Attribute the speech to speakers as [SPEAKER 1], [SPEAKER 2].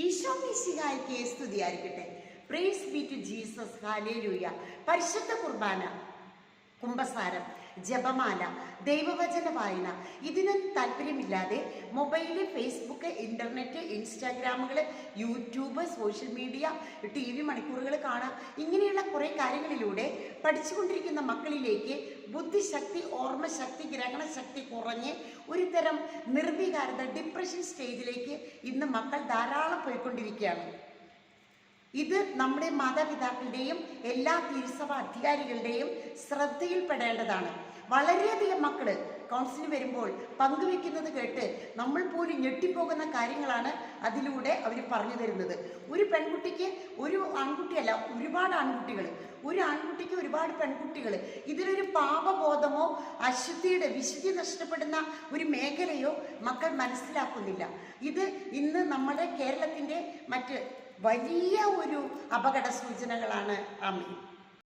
[SPEAKER 1] ഈശോ മിശിഹായ്ക്ക് സ്തുതിയായിരിക്കട്ടെ. Praise be to Jesus. Hallelujah. പരിശുദ്ധ കുർബാന, കുംഭസാരം, ജപമാല, ദൈവവചന വായന, ഇതിനും താല്പര്യമില്ലാതെ മൊബൈല്, ഫേസ്ബുക്ക്, ഇന്റർനെറ്റ്, ഇൻസ്റ്റാഗ്രാമുകൾ, യൂട്യൂബ്, സോഷ്യൽ മീഡിയ, TV മണിക്കൂറുകൾ കാണാം. ഇങ്ങനെയുള്ള കുറേ കാര്യങ്ങളിലൂടെ പഠിച്ചുകൊണ്ടിരിക്കുന്ന മക്കളിലേക്ക് ബുദ്ധിശക്തി, ഓർമ്മശക്തി, ഗ്രഹണശക്തി കുറഞ്ഞ് ഒരു തരം നിർവികാരത, ഡിപ്രഷൻ സ്റ്റേജിലേക്ക് ഇന്ന് മക്കൾ ധാരാളം പോയിക്കൊണ്ടിരിക്കുകയാണ്. ഇത് നമ്മുടെ മാതാപിതാക്കളുടെയും എല്ലാ തിരുസഭ അധികാരികളുടെയും ശ്രദ്ധയിൽപ്പെടേണ്ടതാണ്. വളരെയധികം മക്കൾ കൗൺസിലിന് വരുമ്പോൾ പങ്കുവെക്കുന്നത് കേട്ട് നമ്മൾ പോലും ഞെട്ടിപ്പോകുന്ന കാര്യങ്ങളാണ് അതിലൂടെ അവർ പറഞ്ഞു തരുന്നത്. ഒരു പെൺകുട്ടിക്ക് ഒരു ആൺകുട്ടിയല്ല, ഒരുപാട് ആൺകുട്ടികൾ, ഒരു ആൺകുട്ടിക്ക് ഒരുപാട് പെൺകുട്ടികൾ. ഇതിലൊരു പാപബോധമോ വിശുദ്ധി നഷ്ടപ്പെടുന്ന ഒരു മേഖലയോ മക്കൾ മനസ്സിലാക്കുന്നില്ല. ഇത് ഇന്ന് നമ്മുടെ കേരളത്തിൻ്റെ മറ്റ് വലിയ ഒരു അപകട സൂചനകളാണ്. ആമീൻ.